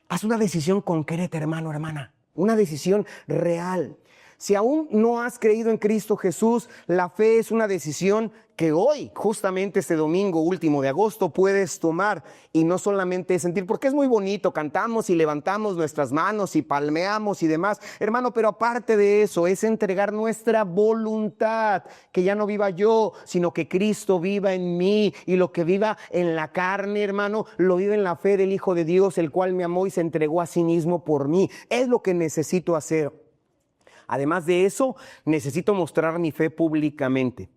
Haz una decisión concreta, hermano, hermana, una decisión real. Si aún no has creído en Cristo Jesús, la fe es una decisión que hoy, justamente este domingo último de agosto, puedes tomar y no solamente sentir, porque es muy bonito, cantamos y levantamos nuestras manos y palmeamos y demás, hermano, pero aparte de eso es entregar nuestra voluntad, que ya no viva yo, sino que Cristo viva en mí y lo que viva en la carne, hermano, lo vive en la fe del Hijo de Dios, el cual me amó y se entregó a sí mismo por mí. Es lo que necesito hacer. Además de eso, necesito mostrar mi fe públicamente.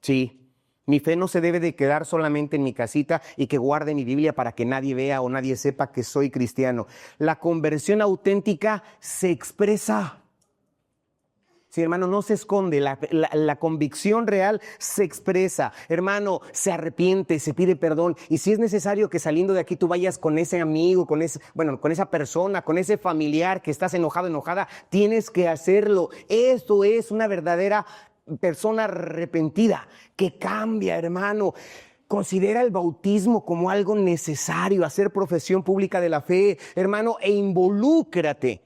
Sí, mi fe no se debe de quedar solamente en mi casita y que guarde mi Biblia para que nadie vea o nadie sepa que soy cristiano. La conversión auténtica se expresa. Sí, hermano, no se esconde, la convicción real se expresa. Hermano, se arrepiente, se pide perdón. Y si es necesario que saliendo de aquí tú vayas con ese amigo, con esa persona, con ese familiar que estás enojado, enojada, tienes que hacerlo. Esto es una verdadera persona arrepentida que cambia, hermano. Considera el bautismo como algo necesario, hacer profesión pública de la fe, hermano, e involúcrate.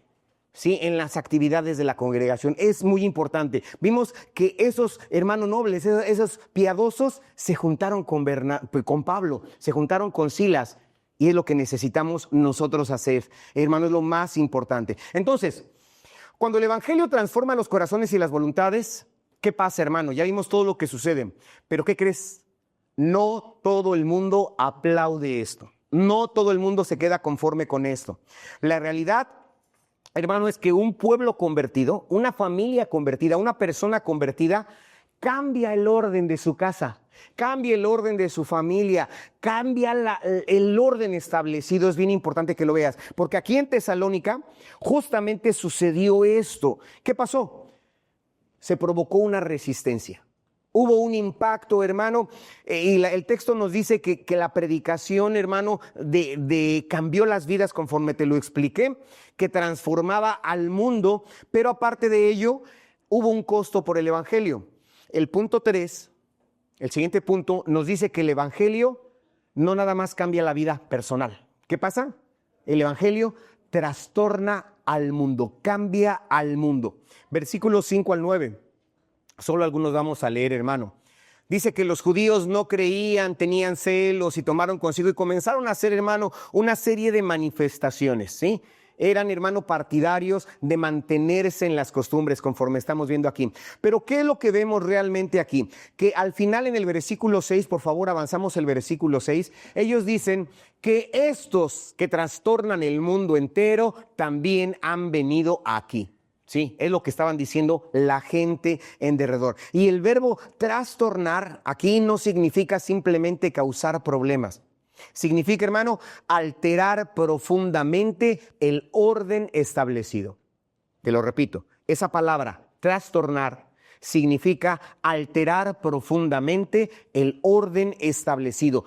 Sí, en las actividades de la congregación. Es muy importante. Vimos que esos hermanos nobles, esos piadosos, se juntaron con Pablo, se juntaron con Silas. Y es lo que necesitamos nosotros hacer. Hermano, es lo más importante. Entonces, cuando el evangelio transforma los corazones y las voluntades, ¿qué pasa, hermano? Ya vimos todo lo que sucede. Pero ¿qué crees? No todo el mundo aplaude esto. No todo el mundo se queda conforme con esto. La realidad, hermano, es que un pueblo convertido, una familia convertida, una persona convertida, cambia el orden de su casa, cambia el orden de su familia, cambia el orden establecido. Es bien importante que lo veas, porque aquí en Tesalónica justamente sucedió esto. ¿Qué pasó? Se provocó una resistencia. Hubo un impacto, hermano, y el texto nos dice que la predicación, hermano, cambió las vidas conforme te lo expliqué, que transformaba al mundo, pero aparte de ello, hubo un costo por el evangelio. El punto 3 el siguiente punto nos dice que el Evangelio no nada más cambia la vida personal. ¿Qué pasa? El Evangelio trastorna al mundo, cambia al mundo. Versículos 5 al 9. Solo algunos vamos a leer, hermano. Dice que los judíos no creían, tenían celos y tomaron consigo y comenzaron a hacer, hermano, una serie de manifestaciones, ¿sí? Eran, hermano, partidarios de mantenerse en las costumbres, conforme estamos viendo aquí. Pero ¿qué es lo que vemos realmente aquí? Que al final en el versículo 6, por favor, avanzamos el versículo 6, ellos dicen que estos que trastornan el mundo entero también han venido aquí. Sí, es lo que estaban diciendo la gente en derredor. Y el verbo trastornar aquí no significa simplemente causar problemas. Significa, hermano, alterar profundamente el orden establecido. Te lo repito, esa palabra, trastornar, significa alterar profundamente el orden establecido.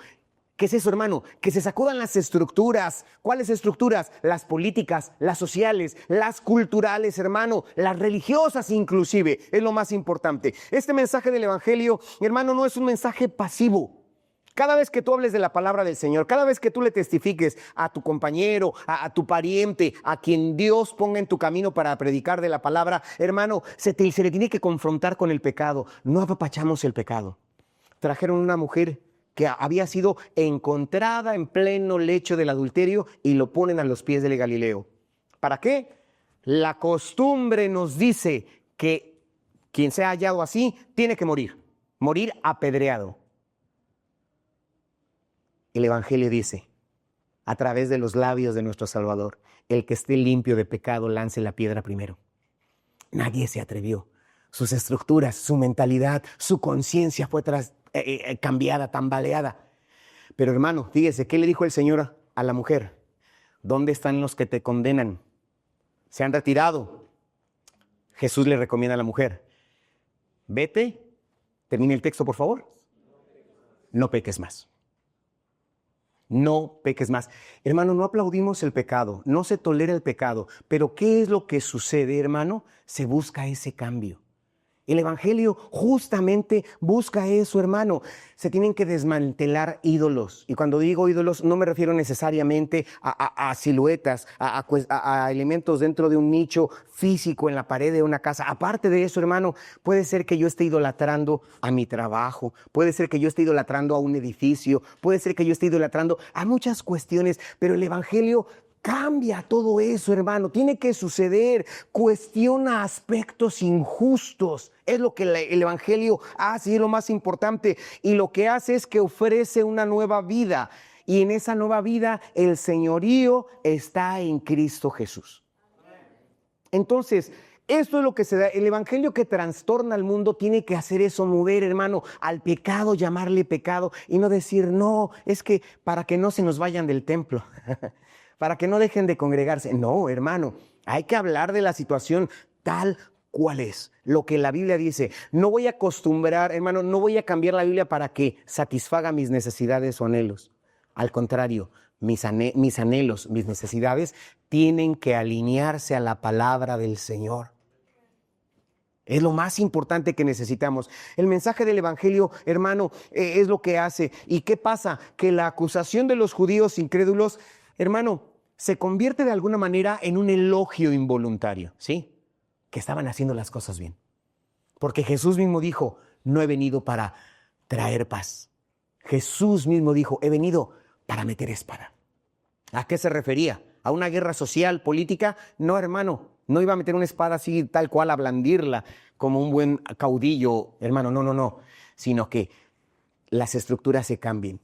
¿Qué es eso, hermano? Que se sacudan las estructuras. ¿Cuáles estructuras? Las políticas, las sociales, las culturales, hermano, las religiosas inclusive. Es lo más importante. Este mensaje del Evangelio, hermano, no es un mensaje pasivo. Cada vez que tú hables de la palabra del Señor, cada vez que tú le testifiques a tu compañero, a tu pariente, a quien Dios ponga en tu camino para predicar de la palabra, hermano, se le tiene que confrontar con el pecado. No apapachamos el pecado. Trajeron una mujer que había sido encontrada en pleno lecho del adulterio y lo ponen a los pies del Galileo. ¿Para qué? La costumbre nos dice que quien sea hallado así tiene que morir apedreado. El Evangelio dice, a través de los labios de nuestro Salvador, el que esté limpio de pecado lance la piedra primero. Nadie se atrevió. Sus estructuras, su mentalidad, su conciencia fue cambiada, tambaleada. Pero hermano, fíjese, ¿qué le dijo el Señor a la mujer? ¿Dónde están los que te condenan? Se han retirado. Jesús le recomienda a la mujer, vete, termine el texto por favor, no peques más. No peques más. Hermano, no aplaudimos el pecado, no se tolera el pecado, pero ¿qué es lo que sucede, hermano? Se busca ese cambio. El Evangelio justamente busca eso, hermano. Se tienen que desmantelar ídolos. Y cuando digo ídolos, no me refiero necesariamente a siluetas, a elementos dentro de un nicho físico en la pared de una casa. Aparte de eso, hermano, puede ser que yo esté idolatrando a mi trabajo, puede ser que yo esté idolatrando a un edificio, puede ser que yo esté idolatrando a muchas cuestiones, pero el Evangelio cambia todo eso, hermano. Tiene que suceder. Cuestiona aspectos injustos. Es lo que el Evangelio hace y es lo más importante. Y lo que hace es que ofrece una nueva vida. Y en esa nueva vida el señorío está en Cristo Jesús. Entonces, esto es lo que se da. El Evangelio que trastorna al mundo tiene que hacer eso, mover, hermano, al pecado, llamarle pecado y no decir, no, es que para que no se nos vayan del templo. Para que no dejen de congregarse. No, hermano, hay que hablar de la situación tal cual es. Lo que la Biblia dice. No voy a acostumbrar, hermano, no voy a cambiar la Biblia para que satisfaga mis necesidades o anhelos. Al contrario, mis anhelos, mis necesidades tienen que alinearse a la palabra del Señor. Es lo más importante que necesitamos. El mensaje del Evangelio, hermano, es lo que hace. ¿Y qué pasa? Que la acusación de los judíos incrédulos, hermano, se convierte de alguna manera en un elogio involuntario, ¿sí? Que estaban haciendo las cosas bien. Porque Jesús mismo dijo, no he venido para traer paz. Jesús mismo dijo, he venido para meter espada. ¿A qué se refería? ¿A una guerra social, política? No, hermano, no iba a meter una espada así tal cual a blandirla como un buen caudillo, hermano, no. Sino que las estructuras se cambien.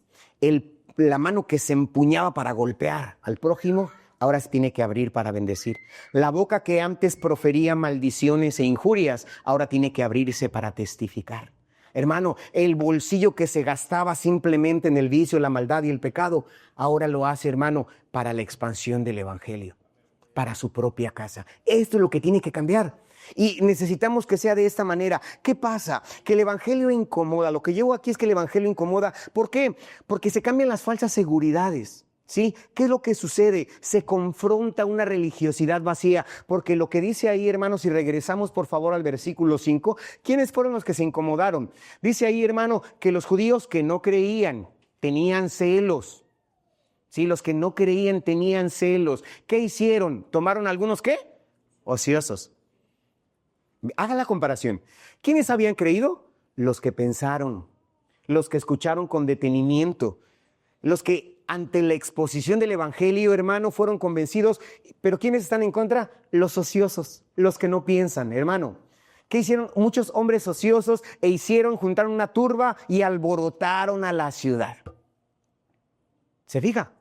La mano que se empuñaba para golpear al prójimo, ahora se tiene que abrir para bendecir. La boca que antes profería maldiciones e injurias, ahora tiene que abrirse para testificar. Hermano, el bolsillo que se gastaba simplemente en el vicio, la maldad y el pecado, ahora lo hace, hermano, para la expansión del Evangelio, para su propia casa. Esto es lo que tiene que cambiar. Y necesitamos que sea de esta manera. ¿Qué pasa? Que el Evangelio incomoda. Lo que llevo aquí es que el Evangelio incomoda. ¿Por qué? Porque se cambian las falsas seguridades. ¿Sí? ¿Qué es lo que sucede? Se confronta una religiosidad vacía, porque lo que dice ahí, hermanos, si regresamos por favor al versículo 5, ¿quiénes fueron los que se incomodaron? Dice ahí, hermano, que los judíos que no creían tenían celos. Sí, los que no creían tenían celos. ¿Qué hicieron? ¿Tomaron algunos qué? Ociosos. Haga la comparación. ¿Quiénes habían creído? Los que pensaron, los que escucharon con detenimiento, los que ante la exposición del evangelio, hermano, fueron convencidos. Pero ¿quiénes están en contra? Los ociosos, los que no piensan, hermano. ¿Qué hicieron? Muchos hombres ociosos juntaron una turba y alborotaron a la ciudad. ¿Se fija?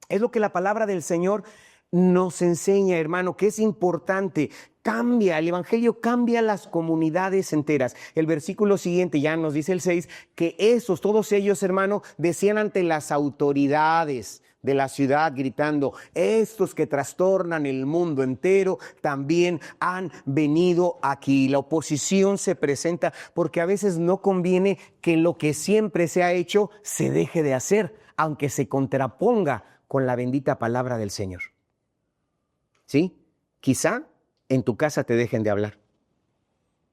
Es lo que la palabra del Señor nos enseña, hermano, que es importante. El evangelio cambia las comunidades enteras. El versículo siguiente ya nos dice el 6, que todos ellos, hermano, decían ante las autoridades de la ciudad gritando: estos que trastornan el mundo entero también han venido aquí. La oposición se presenta porque a veces no conviene que lo que siempre se ha hecho se deje de hacer, aunque se contraponga con la bendita palabra del Señor. ¿Sí? Quizá en tu casa te dejen de hablar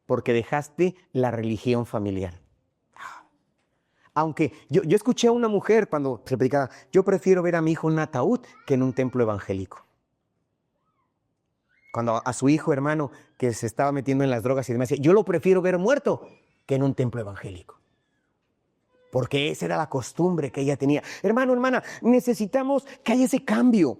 porque dejaste la religión familiar. Aunque yo escuché a una mujer cuando se predicaba: yo prefiero ver a mi hijo en un ataúd que en un templo evangélico. Cuando a su hijo, hermano, que se estaba metiendo en las drogas y demás, decía: yo lo prefiero ver muerto que en un templo evangélico. Porque esa era la costumbre que ella tenía. Hermano, hermana, necesitamos que haya ese cambio.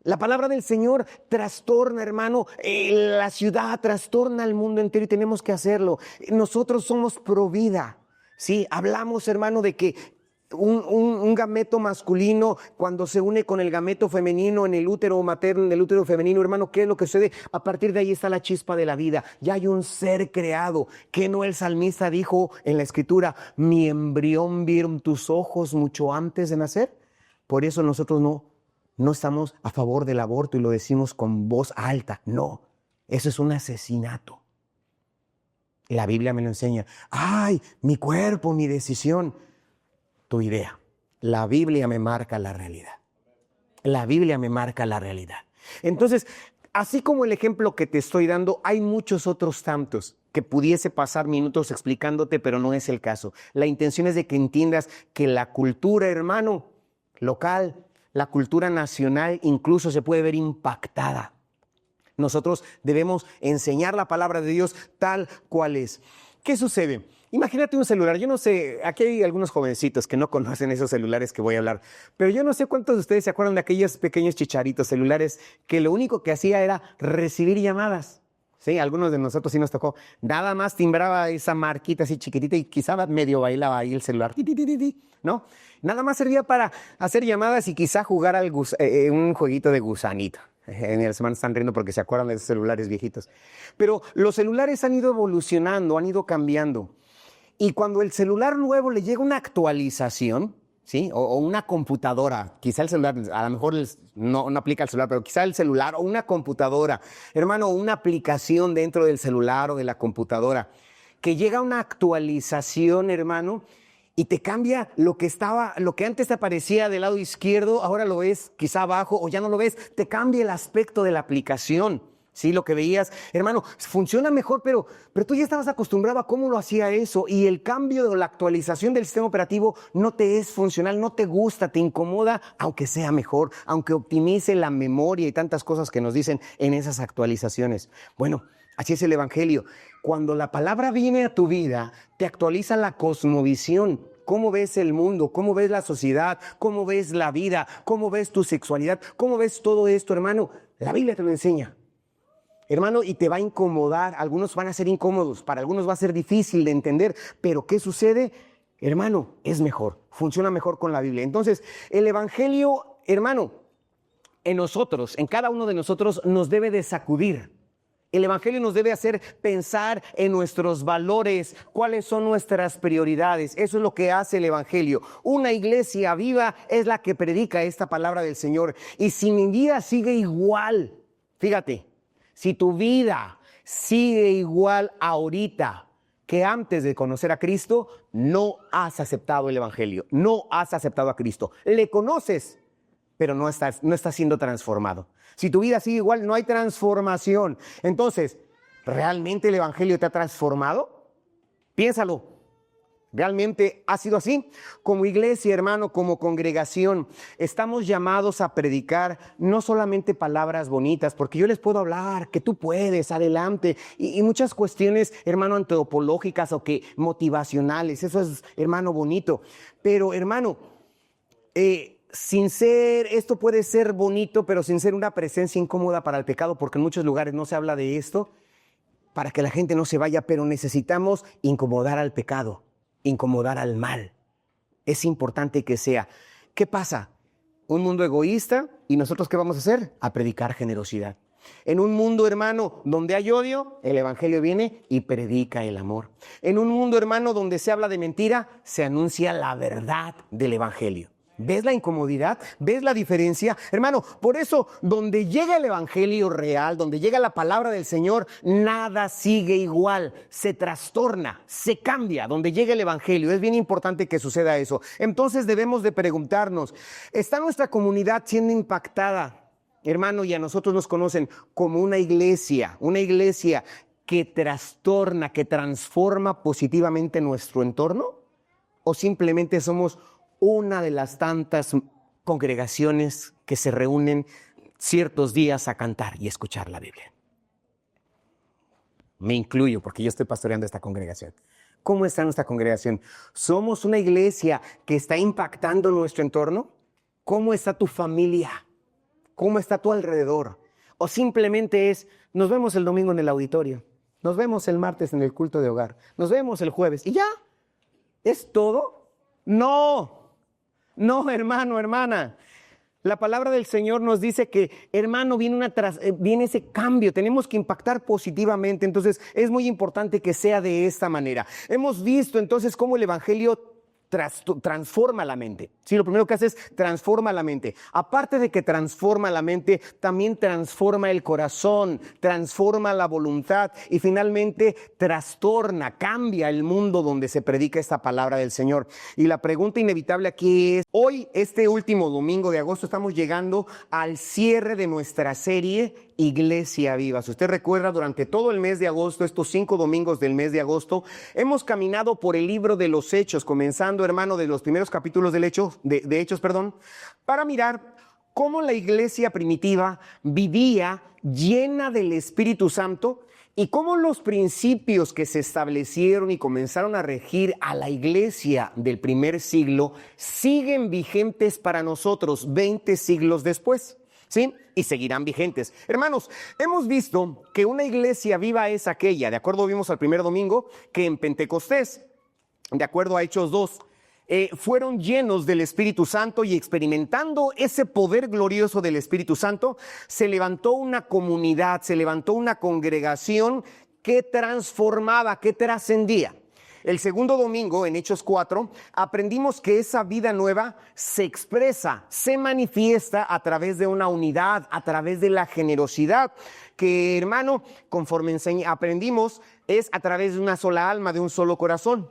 La palabra del Señor trastorna, hermano, la ciudad, trastorna el mundo entero y tenemos que hacerlo. Nosotros somos pro vida, ¿sí? Hablamos, hermano, de que un gameto masculino, cuando se une con el gameto femenino en el útero materno, en el útero femenino, hermano, ¿qué es lo que sucede? A partir de ahí está la chispa de la vida. Ya hay un ser creado. ¿Qué no el salmista dijo en la Escritura? Mi embrión vieron tus ojos mucho antes de nacer. Por eso nosotros no estamos a favor del aborto y lo decimos con voz alta. No, eso es un asesinato. La Biblia me lo enseña. ¡Ay, mi cuerpo, mi decisión! Tu idea. La Biblia me marca la realidad. La Biblia me marca la realidad. Entonces, así como el ejemplo que te estoy dando, hay muchos otros tantos que pudiese pasar minutos explicándote, pero no es el caso. La intención es de que entiendas que la cultura, hermano, local, la cultura nacional incluso se puede ver impactada. Nosotros debemos enseñar la palabra de Dios tal cual es. ¿Qué sucede? Imagínate un celular. Yo no sé, aquí hay algunos jovencitos que no conocen esos celulares que voy a hablar, pero yo no sé cuántos de ustedes se acuerdan de aquellos pequeños chicharitos celulares que lo único que hacía era recibir llamadas. Sí, algunos de nosotros sí nos tocó. Nada más timbraba esa marquita así chiquitita y quizá medio bailaba ahí el celular, ¿no? Nada más servía para hacer llamadas y quizá jugar un jueguito de gusanito. En el semana están riendo porque se acuerdan de esos celulares viejitos. Pero los celulares han ido evolucionando, han ido cambiando. Y cuando el celular nuevo le llega una actualización, ¿sí? O una computadora, quizá el celular, a lo mejor no aplica al celular, pero quizá el celular o una computadora, hermano, una aplicación dentro del celular o de la computadora, que llega una actualización, hermano, y te cambia lo que antes te aparecía del lado izquierdo, ahora lo ves quizá abajo o ya no lo ves, te cambia el aspecto de la aplicación. Sí, lo que veías, hermano, funciona mejor, pero tú ya estabas acostumbrado a cómo lo hacía eso y el cambio de la actualización del sistema operativo no te es funcional, no te gusta, te incomoda, aunque sea mejor, aunque optimice la memoria y tantas cosas que nos dicen en esas actualizaciones. Bueno, así es el evangelio. Cuando la palabra viene a tu vida, te actualiza la cosmovisión. ¿Cómo ves el mundo? ¿Cómo ves la sociedad? ¿Cómo ves la vida? ¿Cómo ves tu sexualidad? ¿Cómo ves todo esto, hermano? La Biblia te lo enseña. Hermano, y te va a incomodar, algunos van a ser incómodos, para algunos va a ser difícil de entender, pero ¿qué sucede? Hermano, es mejor, funciona mejor con la Biblia. Entonces, el evangelio, hermano, en nosotros, en cada uno de nosotros nos debe de sacudir. El evangelio nos debe hacer pensar en nuestros valores, cuáles son nuestras prioridades. Eso es lo que hace el evangelio. Una iglesia viva es la que predica esta palabra del Señor. Y si mi vida sigue igual, fíjate, si tu vida sigue igual ahorita, que antes de conocer a Cristo no has aceptado el Evangelio, no has aceptado a Cristo. Le conoces, pero no estás siendo transformado. Si tu vida sigue igual, no hay transformación. Entonces, ¿realmente el Evangelio te ha transformado? Piénsalo. ¿Realmente ha sido así? Como iglesia, hermano, como congregación, estamos llamados a predicar no solamente palabras bonitas, porque yo les puedo hablar, que tú puedes, adelante, y muchas cuestiones, hermano, antropológicas o que motivacionales, eso es, hermano, bonito. Pero, hermano, esto puede ser bonito, pero sin ser una presencia incómoda para el pecado, porque en muchos lugares no se habla de esto, para que la gente no se vaya, pero necesitamos incomodar al pecado. Incomodar al mal. Es importante que sea. ¿Qué pasa? Un mundo egoísta, ¿y nosotros qué vamos a hacer? A predicar generosidad. En un mundo, hermano, donde hay odio, el Evangelio viene y predica el amor. En un mundo, hermano, donde se habla de mentira, se anuncia la verdad del Evangelio. ¿Ves la incomodidad? ¿Ves la diferencia? Hermano, por eso, donde llega el Evangelio real, donde llega la palabra del Señor, nada sigue igual, se trastorna, se cambia. Donde llega el Evangelio, es bien importante que suceda eso. Entonces debemos de preguntarnos, ¿está nuestra comunidad siendo impactada? Hermano, y a nosotros nos conocen como una iglesia que trastorna, que transforma positivamente nuestro entorno, ¿o simplemente somos una de las tantas congregaciones que se reúnen ciertos días a cantar y escuchar la Biblia? Me incluyo porque yo estoy pastoreando esta congregación. ¿Cómo está nuestra congregación? ¿Somos una iglesia que está impactando nuestro entorno? ¿Cómo está tu familia? ¿Cómo está tu alrededor? ¿O simplemente nos vemos el domingo en el auditorio, nos vemos el martes en el culto de hogar, nos vemos el jueves y ya? ¿Es todo? No, hermano, hermana. La palabra del Señor nos dice que, hermano, viene ese cambio. Tenemos que impactar positivamente. Entonces, es muy importante que sea de esta manera. Hemos visto entonces cómo el Evangelio transforma la mente. Sí, lo primero que hace es transforma la mente. Aparte de que transforma la mente, también transforma el corazón, transforma la voluntad y finalmente trastorna, cambia el mundo donde se predica esta palabra del Señor. Y la pregunta inevitable aquí es, hoy, este último domingo de agosto, estamos llegando al cierre de nuestra serie Iglesia Viva. Si usted recuerda, durante todo el mes de agosto, estos 5 domingos del mes de agosto, hemos caminado por el libro de los Hechos, comenzando, hermano, de los primeros capítulos de Hechos, para mirar cómo la iglesia primitiva vivía llena del Espíritu Santo y cómo los principios que se establecieron y comenzaron a regir a la iglesia del primer siglo siguen vigentes para nosotros 20 siglos después. ¿Sí? Y seguirán vigentes. Hermanos, hemos visto que una iglesia viva es aquella, de acuerdo vimos al primer domingo, que en Pentecostés, de acuerdo a Hechos 2, fueron llenos del Espíritu Santo y experimentando ese poder glorioso del Espíritu Santo, se levantó una comunidad, se levantó una congregación que transformaba, que trascendía. El segundo domingo, en Hechos 4, aprendimos que esa vida nueva se expresa, se manifiesta a través de una unidad, a través de la generosidad, que, hermano, conforme aprendimos, es a través de una sola alma, de un solo corazón.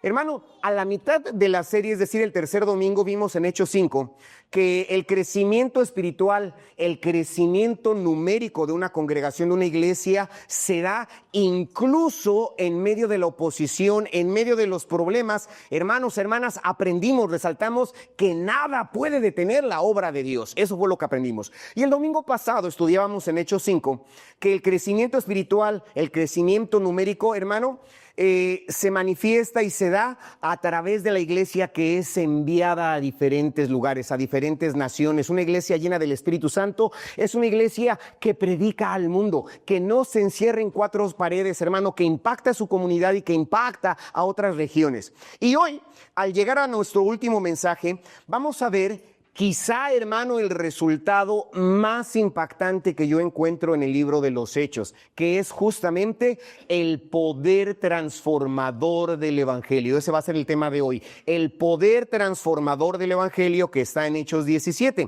Hermano, a la mitad de la serie, es decir, el tercer domingo, vimos en Hechos 5 que el crecimiento espiritual, el crecimiento numérico de una congregación, de una iglesia, se da incluso en medio de la oposición, en medio de los problemas. Hermanos, hermanas, aprendimos, resaltamos que nada puede detener la obra de Dios. Eso fue lo que aprendimos. Y el domingo pasado estudiábamos en Hechos 5 que el crecimiento espiritual, el crecimiento numérico, hermano, se manifiesta y se da a través de la iglesia que es enviada a diferentes lugares, a diferentes naciones. Una iglesia llena del Espíritu Santo es una iglesia que predica al mundo, que no se encierra en 4 paredes, hermano, que impacta a su comunidad y que impacta a otras regiones. Y hoy, al llegar a nuestro último mensaje, vamos a ver Quizá, hermano, el resultado más impactante que yo encuentro en el libro de los Hechos, que es justamente el poder transformador del Evangelio. Ese va a ser el tema de hoy, el poder transformador del Evangelio que está en Hechos 17.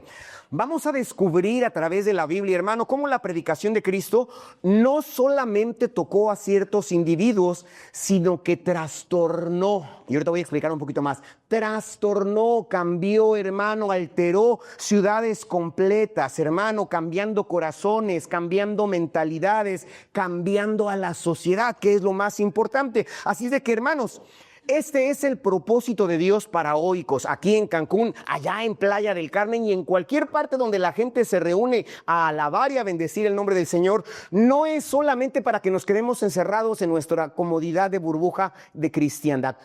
Vamos a descubrir a través de la Biblia, hermano, cómo la predicación de Cristo no solamente tocó a ciertos individuos, sino que trastornó, y ahorita voy a explicar un poquito más, trastornó, cambió, hermano, alteró ciudades completas, hermano, cambiando corazones, cambiando mentalidades, cambiando a la sociedad, que es lo más importante. Así es de que, hermanos, este es el propósito de Dios para Oikos, aquí en Cancún, allá en Playa del Carmen y en cualquier parte donde la gente se reúne a alabar y a bendecir el nombre del Señor. No es solamente para que nos quedemos encerrados en nuestra comodidad de burbuja de cristiandad.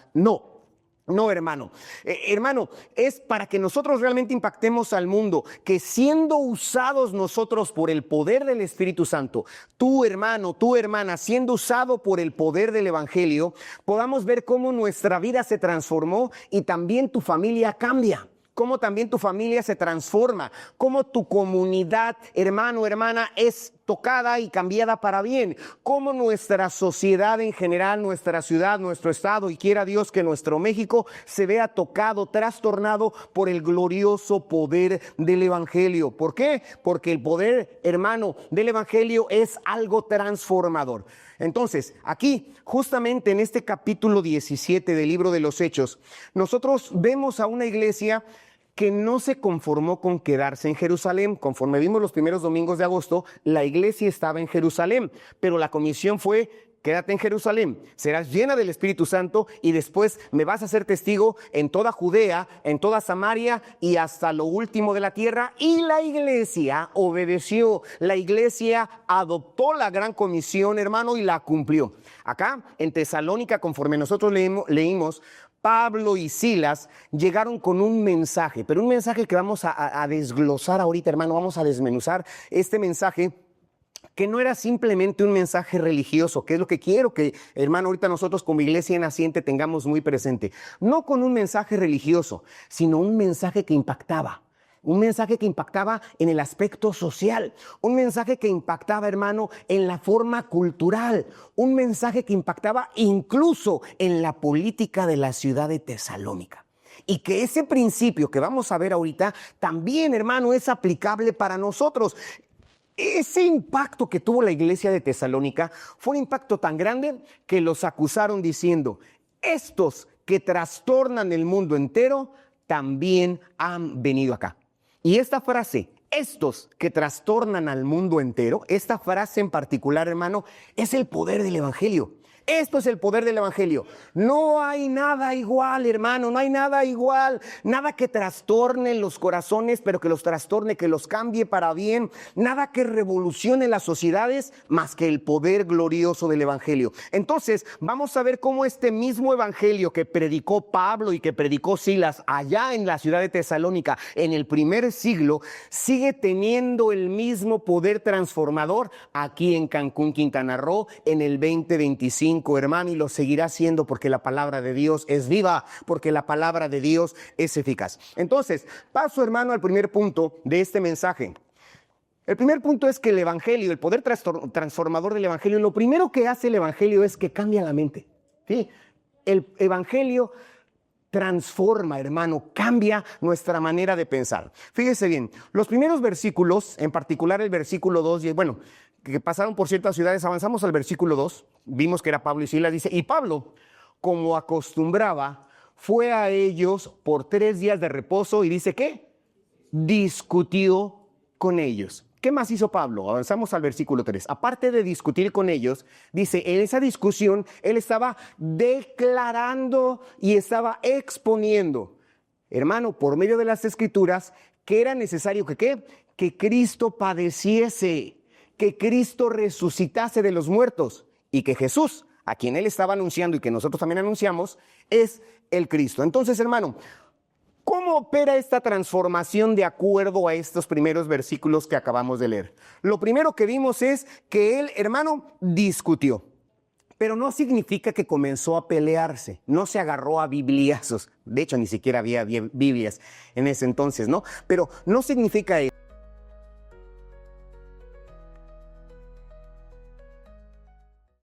No, hermano. Hermano, es para que nosotros realmente impactemos al mundo, que siendo usados nosotros por el poder del Espíritu Santo, tú, hermano, tu hermana, siendo usado por el poder del Evangelio, podamos ver cómo nuestra vida se transformó y también tu familia cambia. Cómo también tu familia se transforma, cómo tu comunidad, hermano, hermana, es tocada y cambiada para bien, cómo nuestra sociedad en general, nuestra ciudad, nuestro estado y quiera Dios que nuestro México se vea tocado, trastornado por el glorioso poder del Evangelio. ¿Por qué? Porque el poder, hermano, del Evangelio es algo transformador. Entonces, aquí, justamente en este capítulo 17 del libro de los Hechos, nosotros vemos a una iglesia que no se conformó con quedarse en Jerusalén. Conforme vimos los primeros domingos de agosto, la iglesia estaba en Jerusalén, pero la comisión fue: quédate en Jerusalén, serás llena del Espíritu Santo y después me vas a ser testigo en toda Judea, en toda Samaria y hasta lo último de la tierra. Y la iglesia obedeció, la iglesia adoptó la gran comisión, hermano, y la cumplió. Acá en Tesalónica, conforme nosotros leímos, Pablo y Silas llegaron con un mensaje, pero un mensaje que vamos a desglosar ahorita, hermano, vamos a desmenuzar este mensaje, que no era simplemente un mensaje religioso, que es lo que quiero que, hermano, ahorita nosotros como iglesia naciente tengamos muy presente. No con un mensaje religioso, sino un mensaje que impactaba. Un mensaje que impactaba en el aspecto social, un mensaje que impactaba, hermano, en la forma cultural, un mensaje que impactaba incluso en la política de la ciudad de Tesalónica. Y que ese principio que vamos a ver ahorita también, hermano, es aplicable para nosotros. Ese impacto que tuvo la iglesia de Tesalónica fue un impacto tan grande que los acusaron diciendo: estos que trastornan el mundo entero también han venido acá. Y esta frase, estos que trastornan al mundo entero, esta frase en particular, hermano, es el poder del Evangelio. Esto es el poder del Evangelio. No hay nada igual, hermano, no hay nada igual, nada que trastorne los corazones, pero que los trastorne, que los cambie para bien, nada que revolucione las sociedades más que el poder glorioso del Evangelio. Entonces, vamos a ver cómo este mismo Evangelio que predicó Pablo y que predicó Silas allá en la ciudad de Tesalónica en el primer siglo, sigue teniendo el mismo poder transformador aquí en Cancún, Quintana Roo, en el 2025. Hermano, y lo seguirá haciendo porque la palabra de Dios es viva, porque la palabra de Dios es eficaz. Entonces, paso, hermano, al primer punto de este mensaje. El primer punto es que el Evangelio, el poder transformador del Evangelio, lo primero que hace el Evangelio es que cambia la mente. ¿Sí? El Evangelio transforma, hermano, cambia nuestra manera de pensar. Fíjese bien, los primeros versículos, en particular el versículo 2, y bueno, que pasaron por ciertas ciudades, avanzamos al versículo 2, vimos que era Pablo y Silas, dice: y Pablo, como acostumbraba, fue a ellos por 3 días de reposo y dice, ¿qué? Discutió con ellos. ¿Qué más hizo Pablo? Avanzamos al versículo 3. Aparte de discutir con ellos, dice, en esa discusión, él estaba declarando y estaba exponiendo, hermano, por medio de las Escrituras, que era necesario que, ¿qué? Que Cristo padeciese, que Cristo resucitase de los muertos y que Jesús, a quien él estaba anunciando y que nosotros también anunciamos, es el Cristo. Entonces, hermano, ¿cómo opera esta transformación de acuerdo a estos primeros versículos que acabamos de leer? Lo primero que vimos es que él, hermano, discutió. pero no significa que comenzó a pelearse, no se agarró a bibliazos. De hecho, ni siquiera había Biblias en ese entonces, ¿no? Pero no significa eso.